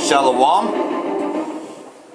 Shalom.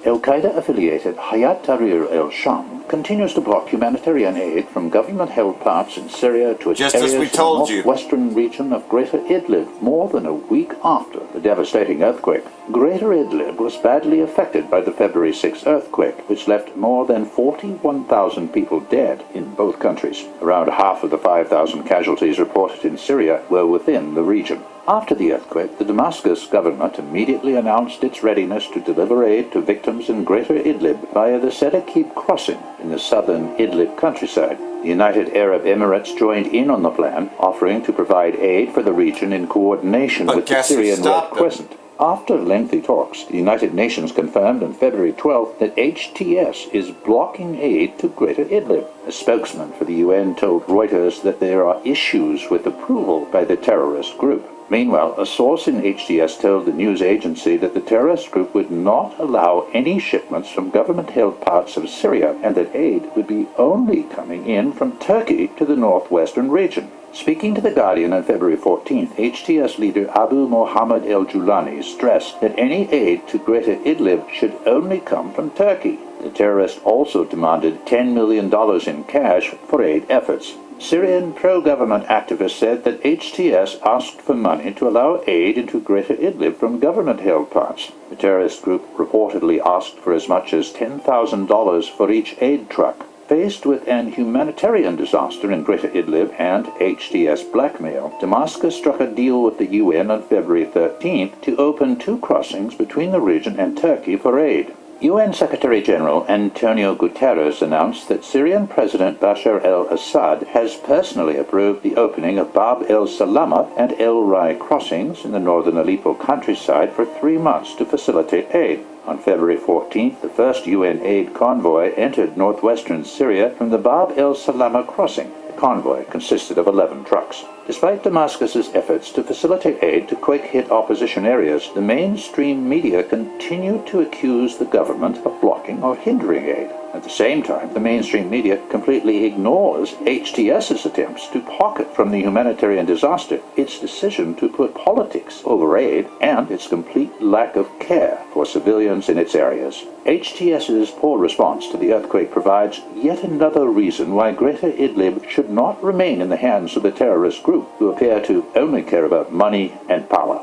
Al-Qaeda-affiliated Hayat Tahrir al-Sham continues to block humanitarian aid from government-held parts in Syria to its areas in the northwestern region of Greater Idlib more than a week after the devastating earthquake. Greater Idlib was badly affected by the February 6 earthquake, which left more than 41,000 people dead in both countries. Around half of the 5,000 casualties reported in Syria were within the region. After the earthquake, the Damascus government immediately announced its readiness to deliver aid to victims in Greater Idlib via the Sedekib crossing in the southern Idlib countryside. The United Arab Emirates joined in on the plan, offering to provide aid for the region in coordination with the Syrian Red Crescent. After lengthy talks, the United Nations confirmed on February 12 that HTS is blocking aid to Greater Idlib. A spokesman for the UN told Reuters that there are issues with approval by the terrorist group. Meanwhile, a source in HTS told the news agency that the terrorist group would not allow any shipments from government-held parts of Syria and that aid would be only coming in from Turkey to the northwestern region. Speaking to The Guardian on February 14th, HTS leader Abu Mohammed el-Julani stressed that any aid to Greater Idlib should only come from Turkey. The terrorist also demanded $10 million in cash for aid efforts. Syrian pro-government activists said that HTS asked for money to allow aid into Greater Idlib from government-held parts. The terrorist group reportedly asked for as much as $10,000 for each aid truck. Faced with an humanitarian disaster in Greater Idlib and HTS blackmail, Damascus struck a deal with the UN on February 13th to open 2 crossings between the region and Turkey for aid. UN Secretary-General Antonio Guterres announced that Syrian President Bashar al-Assad has personally approved the opening of Bab el-Salama and El-Rai crossings in the northern Aleppo countryside for 3 months to facilitate aid. On February 14th, the first UN aid convoy entered northwestern Syria from the Bab el-Salama crossing. The convoy consisted of 11 trucks. Despite Damascus's efforts to facilitate aid to quake-hit opposition areas, the mainstream media continued to accuse the government of blocking or hindering aid. At the same time, the mainstream media completely ignores HTS's attempts to pocket from the humanitarian disaster, its decision to put politics over aid, and its complete lack of care for civilians in its areas. HTS's poor response to the earthquake provides yet another reason why Greater Idlib should not remain in the hands of the terrorist group, who appear to only care about money and power.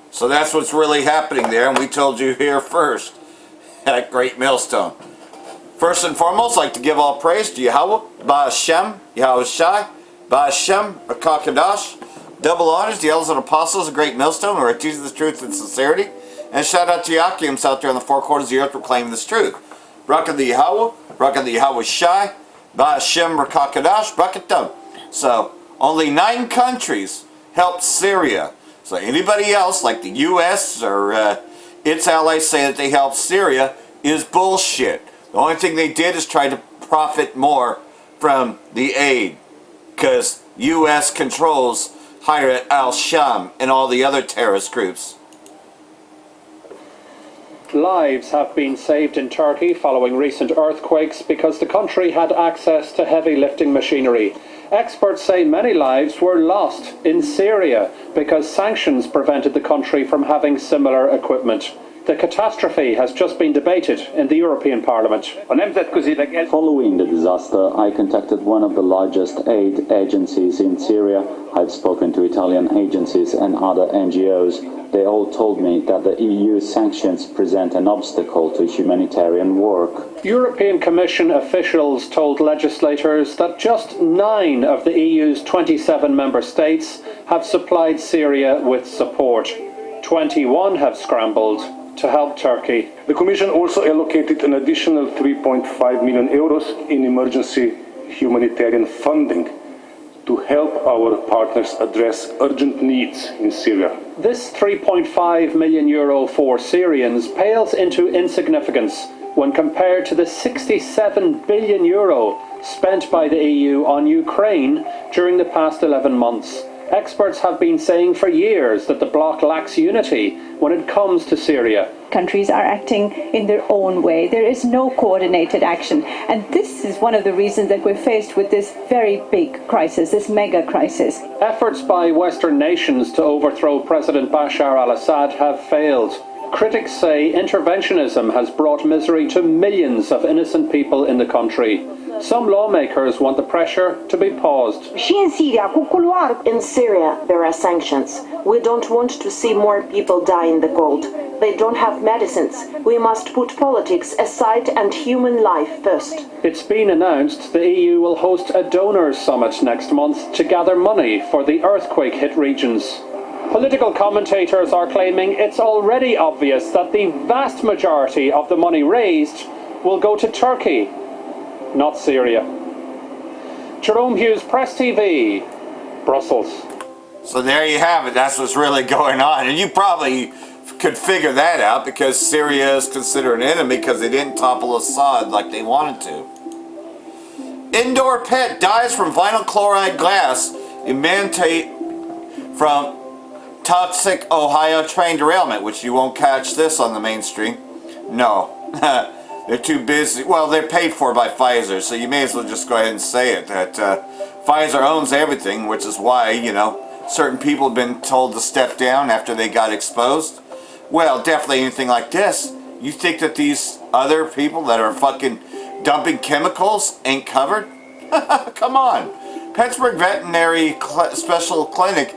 So that's what's really happening there, and we told you here first at Great Millstone. First and foremost, I'd like to give all praise to Yahweh, Ba'ashem, Yahweh Shai, Ba'ashem, Akakadash. Double honors to the elders and apostles of Great Millstone who are teaching the truth and sincerity. And shout out to Yakims out there in the 4 corners of the earth proclaiming this truth. Bracha the Yahweh, Bracha the Yahweh Shai, Ba'ashem, Rakakadash, Brakatum. So, only 9 countries helped Syria. So anybody else, like the U.S. or its allies say that they helped Syria, is bullshit. The only thing they did is try to profit more from the aid. Because U.S. controls Hayat al-Sham and all the other terrorist groups. Lives have been saved in Turkey following recent earthquakes because the country had access to heavy lifting machinery. Experts say many lives were lost in Syria because sanctions prevented the country from having similar equipment. The catastrophe has just been debated in the European Parliament. Following the disaster, I contacted one of the largest aid agencies in Syria. I've spoken to Italian agencies and other NGOs. They all told me that the EU sanctions present an obstacle to humanitarian work. European Commission officials told legislators that just 9 of the EU's 27 member states have supplied Syria with support. 21 have scrambled to help Turkey. The Commission also allocated an additional 3.5 million euros in emergency humanitarian funding to help our partners address urgent needs in Syria. This 3.5 million euro for Syrians pales into insignificance when compared to the 67 billion euro spent by the EU on Ukraine during the past 11 months. Experts have been saying for years that the bloc lacks unity when it comes to Syria. Countries are acting in their own way. There is no coordinated action. And this is one of the reasons that we're faced with this very big crisis, this mega crisis. Efforts by Western nations to overthrow President Bashar al-Assad have failed. Critics say interventionism has brought misery to millions of innocent people in the country. Some lawmakers want the pressure to be paused. In Syria, there are sanctions. We don't want to see more people die in the cold. They don't have medicines. We must put politics aside and human life first. It's been announced the EU will host a donors summit next month to gather money for the earthquake-hit regions. Political commentators are claiming it's already obvious that the vast majority of the money raised will go to Turkey, not Syria. Jerome Hughes, Press TV, Brussels. So there you have it. That's what's really going on. And you probably could figure that out because Syria is considered an enemy because they didn't topple Assad like they wanted to. Indoor pet dies from vinyl chloride glass emanate from toxic Ohio train derailment, which you won't catch this on the mainstream. No. They're too busy. Well, they're paid for by Pfizer, so you may as well just go ahead and say it, that Pfizer owns everything, which is why, you know, certain people have been told to step down after they got exposed. Well, definitely anything like this. You think that these other people that are fucking dumping chemicals ain't covered? Come on. Pittsburgh Veterinary Special Clinic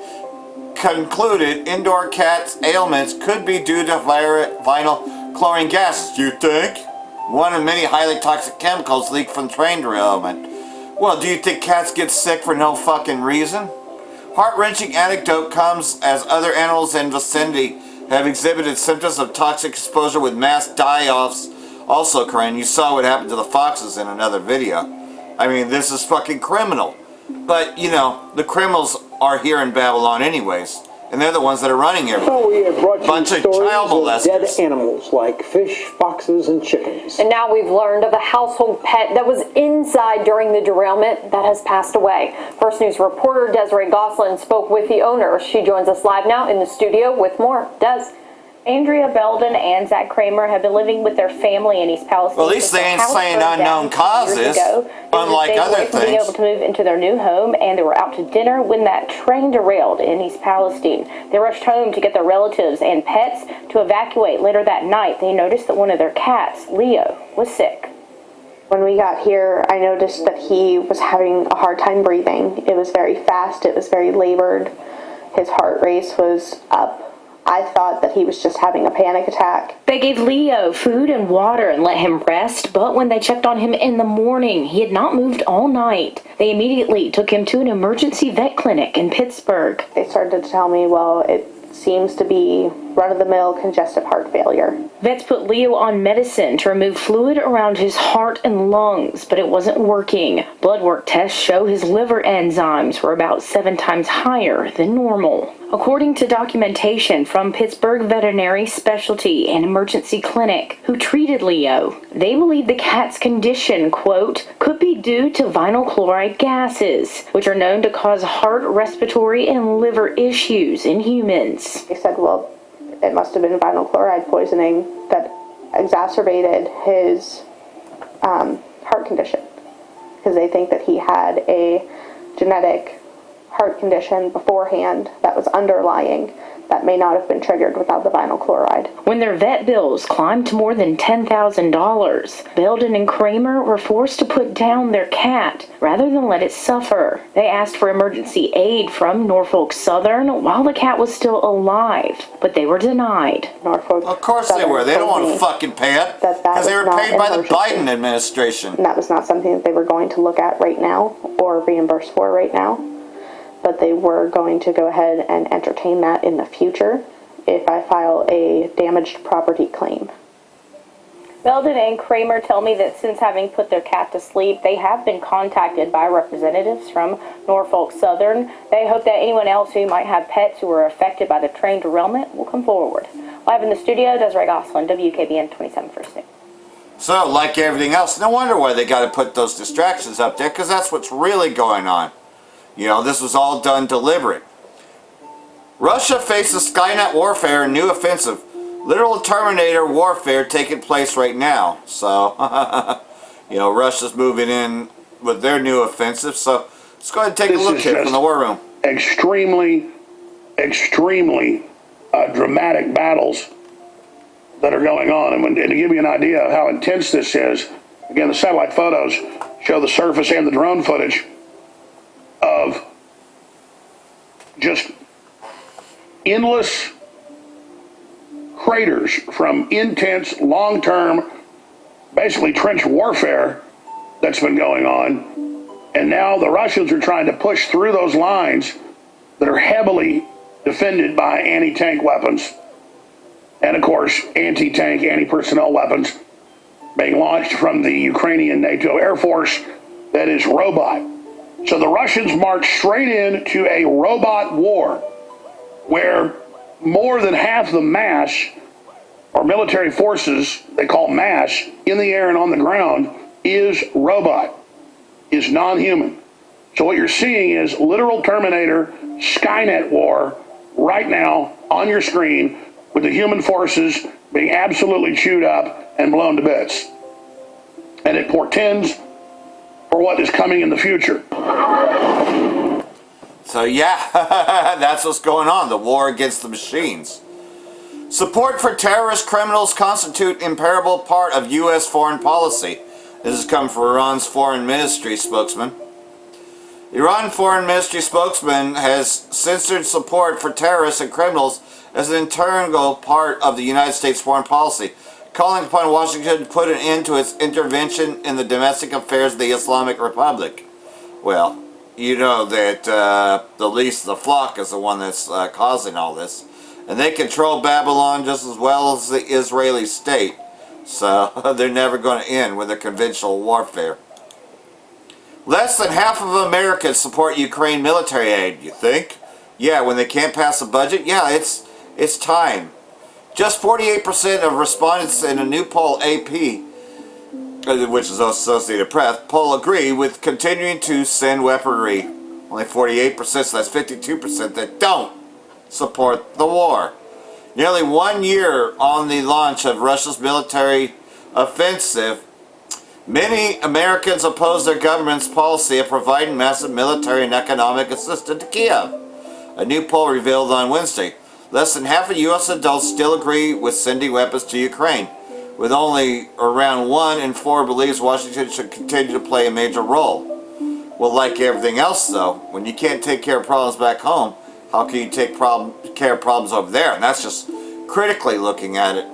concluded indoor cats' ailments could be due to vinyl chlorine gases. You think? One of many highly toxic chemicals leaked from train derailment. Well, do you think cats get sick for no fucking reason? Heart-wrenching anecdote comes as other animals in vicinity have exhibited symptoms of toxic exposure with mass die-offs also occurring. You saw what happened to the foxes in another video. I mean, this is fucking criminal. But, you know, the criminals are here in Babylon anyways. And they're the ones that are running everything. So we have brought you bunch of child molesters. Dead animals like fish, foxes, and chickens. And now we've learned of a household pet that was inside during the derailment that has passed away. First News reporter Desiree Gosselin spoke with the owner. She joins us live now in the studio with more. Des. Andrea Belden and Zach Kramer have been living with their family in East Palestine. Well, at least they ain't saying unknown causes, unlike other things. Being able to move into their new home, and they were out to dinner when that train derailed in East Palestine. They rushed home to get their relatives and pets to evacuate. Later that night, they noticed that one of their cats, Leo, was sick. When we got here, I noticed that he was having a hard time breathing. It was very fast. It was very labored. His heart rate was up. I thought that he was just having a panic attack. They gave Leo food and water and let him rest, but when they checked on him in the morning, he had not moved all night. They immediately took him to an emergency vet clinic in Pittsburgh. They started to tell me, well, it seems to be run-of-the-mill congestive heart failure. Vets put Leo on medicine to remove fluid around his heart and lungs, but it wasn't working. Blood work tests show his liver enzymes were about 7 times higher than normal. According to documentation from Pittsburgh Veterinary Specialty and Emergency Clinic, who treated Leo, they believe the cat's condition, quote, could be due to vinyl chloride gases, which are known to cause heart, respiratory, and liver issues in humans. They said, well, it must have been vinyl chloride poisoning that exacerbated his heart condition, because they think that he had a genetic heart condition beforehand that was underlying that may not have been triggered without the vinyl chloride. When their vet bills climbed to more than $10,000, Belden and Kramer were forced to put down their cat rather than let it suffer. They asked for emergency aid from Norfolk Southern while the cat was still alive, but they were denied. Norfolk Of course they were. They don't want to fucking pay it because they were paid by the Biden administration. And that was not something that they were going to look at right now or reimburse for right now. But they were going to go ahead and entertain that in the future if I file a damaged property claim. Belden and Kramer tell me that since having put their cat to sleep, they have been contacted by representatives from Norfolk Southern. They hope that anyone else who might have pets who were affected by the train derailment will come forward. Live in the studio, Desiree Gosselin, WKBN 27 First News. So, like everything else, no wonder why they got to put those distractions up there, because that's what's really going on. You know, this was all done deliberate. Russia faces Skynet warfare and new offensive. Literal Terminator warfare taking place right now. So, Russia's moving in with their new offensive. So, let's go ahead and take a look here from the war room. Extremely dramatic battles that are going on. And to give you an idea of how intense this is, again, the satellite photos show the surface and the drone footage of just endless craters from intense, long-term, basically trench warfare that's been going on. And now the Russians are trying to push through those lines that are heavily defended by anti-tank weapons. And of course, anti-tank, anti-personnel weapons being launched from the Ukrainian NATO Air Force that is robot. So the Russians march straight into a robot war where more than half the mass or military forces, they call mass, in the air and on the ground is robot, is non-human. So what you're seeing is literal Terminator Skynet war right now on your screen, with the human forces being absolutely chewed up and blown to bits. And it portends for what is coming in the future. So yeah, that's what's going on, the war against the machines. Support for terrorist criminals constitute imperishable part of U.S. foreign policy. This has come from Iran's foreign ministry spokesman. Iran foreign ministry spokesman has censored support for terrorists and criminals as an integral part of the United States foreign policy, calling upon Washington to put an end to its intervention in the domestic affairs of the Islamic Republic. Well, you know that the least of the flock is the one that's causing all this. And they control Babylon just as well as the Israeli state. So they're never going to end with their conventional warfare. Less than half of Americans support Ukraine military aid, you think? Yeah, when they can't pass a budget? Yeah, it's time. Just 48% of respondents in a new poll AP, which is Associated Press, poll agree with continuing to send weaponry. Only 48%, so that's 52% that don't support the war. Nearly 1 year on the launch of Russia's military offensive, many Americans oppose their government's policy of providing massive military and economic assistance to Kiev. A new poll revealed on Wednesday. Less than half of U.S. adults still agree with sending weapons to Ukraine, with only around 1 in 4 believes Washington should continue to play a major role. Well, like everything else though, when you can't take care of problems back home, how can you take care of problems over there? And that's just critically looking at it.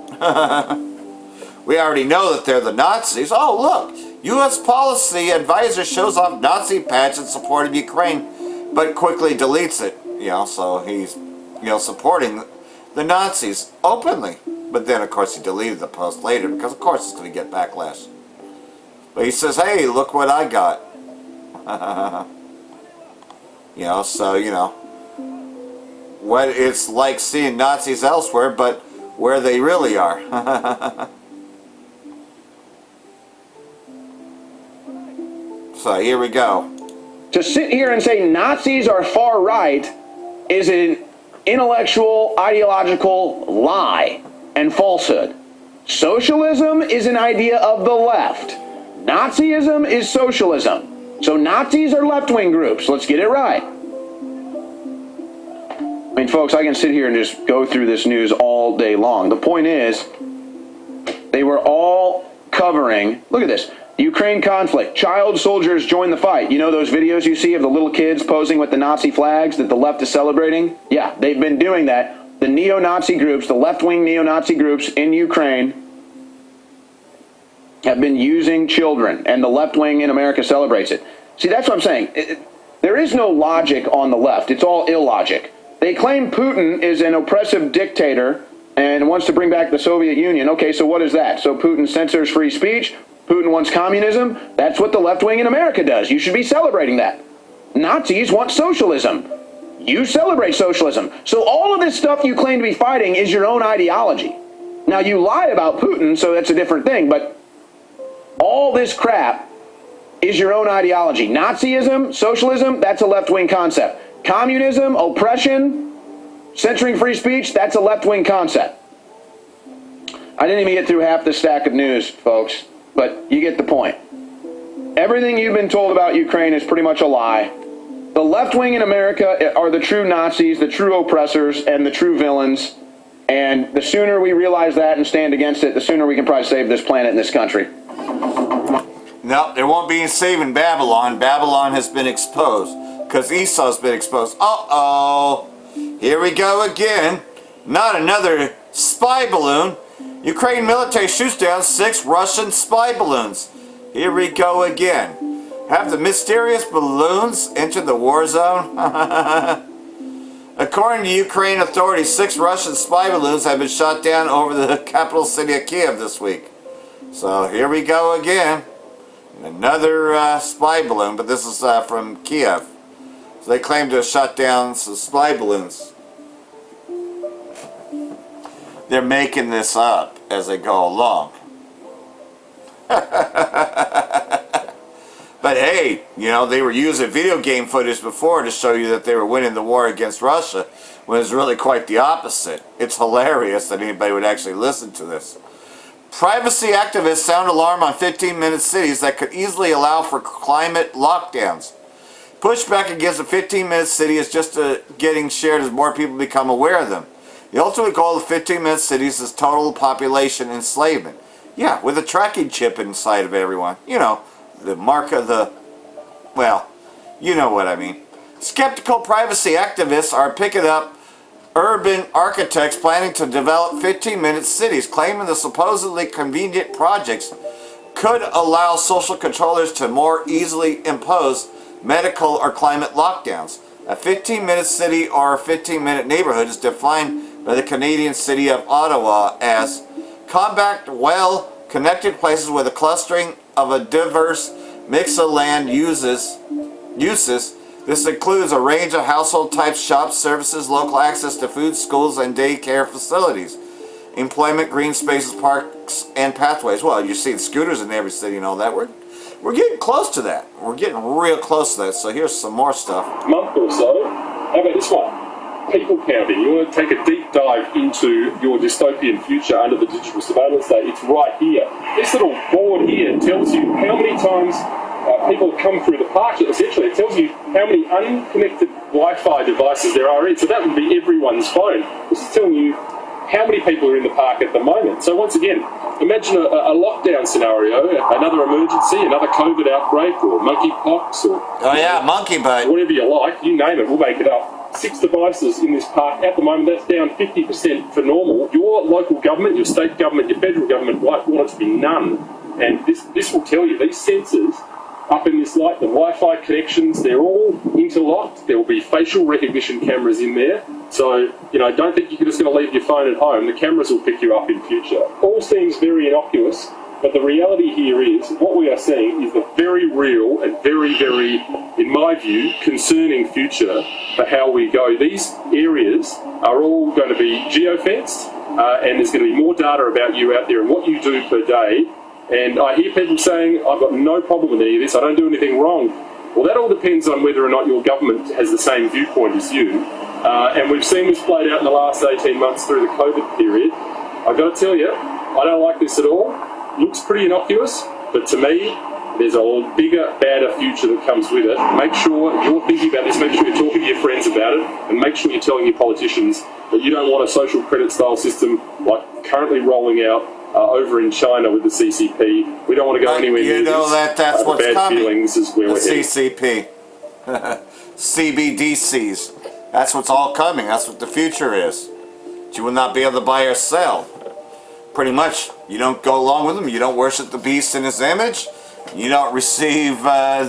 We already know that they're the Nazis. Oh, look, U.S. policy advisor shows off Nazi patch in support of Ukraine, but quickly deletes it. So he's, supporting the Nazis openly. But then, of course, he deleted the post later because, of course, it's going to get backlash. But he says, hey, look what I got. What it's like seeing Nazis elsewhere, but where they really are. So here we go. To sit here and say Nazis are far right is an intellectual, ideological lie and falsehood. Socialism is an idea of the left. Nazism is socialism. So Nazis are left-wing groups. Let's get it right. I mean, folks, I can sit here and just go through this news all day long. The point is, they were all covering, look at this, Ukraine conflict, child soldiers join the fight. You know those videos you see of the little kids posing with the Nazi flags that the left is celebrating? Yeah, they've been doing that. The neo-Nazi groups, the left-wing neo-Nazi groups in Ukraine have been using children, and the left wing in America celebrates it. See, that's what I'm saying. There is no logic on the left. It's all illogic. They claim Putin is an oppressive dictator and wants to bring back the Soviet Union. Okay, so what is that? So Putin censors free speech? Putin wants communism? That's what the left wing in America does. You should be celebrating that. Nazis want socialism. You celebrate socialism. So all of this stuff you claim to be fighting is your own ideology. Now, you lie about Putin, so that's a different thing, but all this crap is your own ideology. Nazism, socialism, that's a left-wing concept. Communism, oppression, Censoring free speech, that's a left-wing concept. I didn't even get through half the stack of news, folks, but you get the point. Everything you've been told about Ukraine is pretty much a lie. The left wing in America are the true Nazis, the true oppressors, and the true villains. And the sooner we realize that and stand against it, the sooner we can probably save this planet and this country. No, there won't be any saving Babylon. Babylon has been exposed because Esau's been exposed. Uh-oh. Here we go again. Not another spy balloon. Ukraine military shoots down 6 Russian spy balloons. Here we go again. Have the mysterious balloons entered the war zone? According to Ukraine authorities, 6 Russian spy balloons have been shot down over the capital city of Kiev this week. So here we go again. Another spy balloon, but this is from Kiev. So they claim to have shot down some spy balloons. They're making this up as they go along. But hey, you know, they were using video game footage before to show you that they were winning the war against Russia, when it's really quite the opposite. It's hilarious that anybody would actually listen to this. Privacy activists sound alarm on 15-minute cities that could easily allow for climate lockdowns. Pushback against a 15-minute city is just getting shared as more people become aware of them. The ultimate goal of 15-minute cities is total population enslavement. Yeah, with a tracking chip inside of everyone. You know, the mark of the... well, you know what I mean. Skeptical privacy activists are picking up urban architects planning to develop 15-minute cities, claiming the supposedly convenient projects could allow social controllers to more easily impose medical or climate lockdowns. A 15-minute city or a 15-minute neighborhood is defined by the Canadian city of Ottawa as compact, well-connected places with a clustering of a diverse mix of land uses. This includes a range of household types, shops, services, local access to food, schools, and daycare facilities, employment, green spaces, parks, and pathways. Well, you see the scooters in every city and all that. We're getting close to that. We're getting real close to that. So here's some more stuff. Month or so. How about this one? People counting. You want to take a deep dive into your dystopian future under the digital surveillance state? It's right here. This little board here tells you how many times people have come through the park. Essentially, it tells you how many unconnected Wi-Fi devices there are in. So that would be everyone's phone. This is telling you how many people are in the park at the moment. So once again, imagine a lockdown scenario, another emergency, another COVID outbreak, or monkeypox, or monkey bite, whatever you like, you name it, we'll make it up. 6 devices in this park at the moment. That's down 50% for normal. Your local government, your state government, your federal government might want it to be none. And this will tell you, these sensors up in this light, the Wi-Fi connections, they're all interlocked. There will be facial recognition cameras in there. So, you know, don't think you're just going to leave your phone at home. The cameras will pick you up in future. All seems very innocuous, but the reality here is what we are seeing is the very real and very, very, in my view, concerning future for how we go. These areas are all going to be geo-fenced, and there's going to be more data about you out there and what you do per day. And I hear people saying, I've got no problem with any of this, I don't do anything wrong. Well, that all depends on whether or not your government has the same viewpoint as you. And we've seen this played out in the last 18 months through the COVID period. I've got to tell you, I don't like this at all. Looks pretty innocuous, but to me, there's a bigger, badder future that comes with it. Make sure you're thinking about this, make sure you're talking to your friends about it, and make sure you're telling your politicians that you don't want a social credit style system like currently rolling out over in China with the CCP. We don't want to go anywhere near this. You know that's what's bad coming. Feelings is where the we're CCP. CBDCs. That's what's all coming. That's what the future is. You will not be able to buy or sell. Pretty much, you don't go along with them. You don't worship the beast in his image. You don't receive you're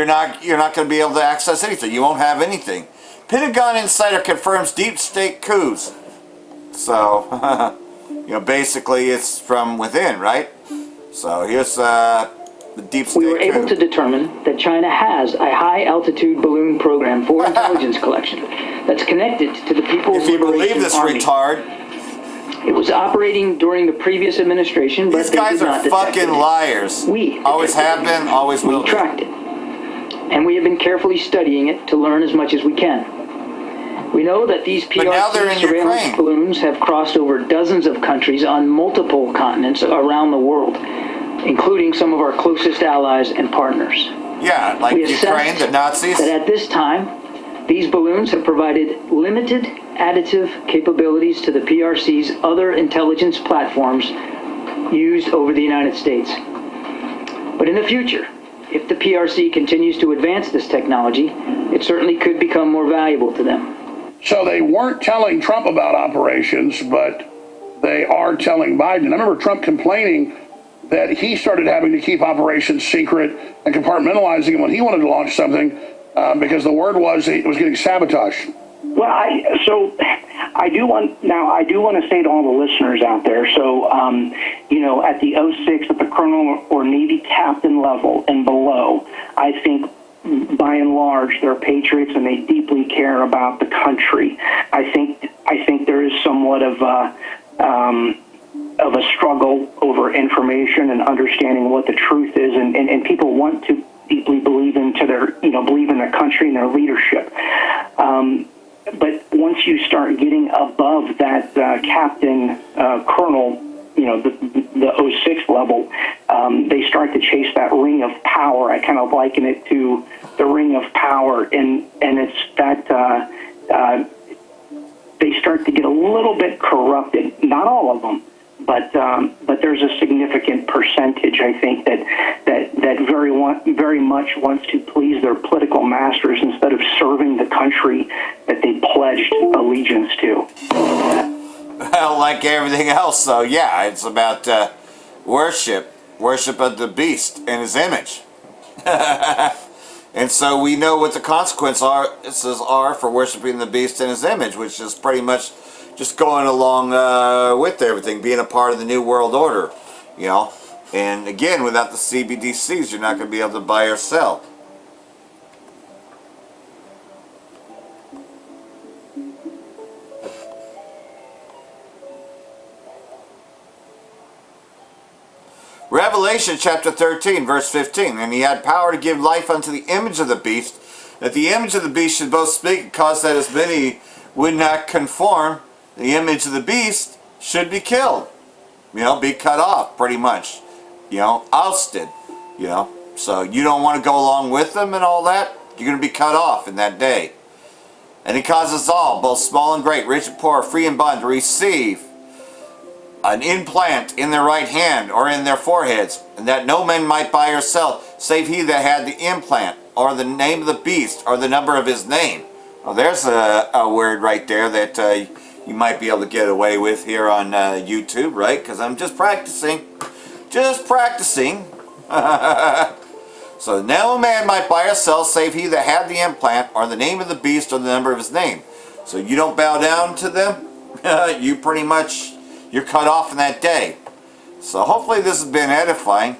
not going to be able to access anything. You won't have anything. Pentagon insider confirms deep state coups. So, basically it's from within, right? So here's the deep state We were able to determine that China has a high-altitude balloon program for intelligence collection that's connected to the People's If you believe Liberation this Army. retard. It was operating during the previous administration, but these guys are fucking liars. We always have been, always will. We tracked it. and we have been carefully studying it to learn as much as we can. We know that these PRC surveillance balloons have crossed over dozens of countries on multiple continents around the world, including some of our closest allies and partners. Yeah, like Ukraine, the Nazis. That at this time, these balloons have provided limited additive capabilities to the PRC's other intelligence platforms used over the United States. But in the future, if the PRC continues to advance this technology, it certainly could become more valuable to them. So they weren't telling Trump about operations, but they are telling Biden. I remember Trump complaining that he started having to keep operations secret and compartmentalizing them when he wanted to launch something because the word was it was getting sabotaged. Well, I do want to say to all the listeners out there, so, at the 06, at the colonel or Navy captain level and below, I think by and large they're patriots and they deeply care about the country. I think there is somewhat of a struggle over information and understanding what the truth is, and people want to deeply believe in their country and their leadership. But once you start getting above that captain, colonel, the 06 level, they start to chase that ring of power. I kind of liken it to the ring of power, and it's that they start to get a little bit corrupted. Not all of them, but there's a significant percentage, I think, that very much wants to please their political masters instead of serving the country that they pledged allegiance to. Well, like everything else, though, yeah, it's about worship of the beast and his image. And so we know what the consequences are for worshiping the beast and his image, which is pretty much just going along with everything, being a part of the New World Order, And again, without the CBDCs, you're not going to be able to buy or sell. Revelation chapter 13, verse 15. And he had power to give life unto the image of the beast, that the image of the beast should both speak and cause that as many would not conform, the image of the beast should be killed. Be cut off, pretty much. Ousted. So you don't want to go along with them and all that, you're going to be cut off in that day. And he causes all, both small and great, rich and poor, free and bond, to receive an implant in their right hand or in their foreheads, and that no man might buy or sell, save he that had the implant, or the name of the beast, or the number of his name. Well, there's a word right there that you might be able to get away with here on YouTube, right? Because I'm just practicing. So no man might buy or sell, save he that had the implant, or the name of the beast, or the number of his name. So you don't bow down to them, you're cut off in that day. So hopefully this has been edifying.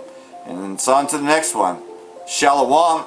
And it's on to the next one. Shalom.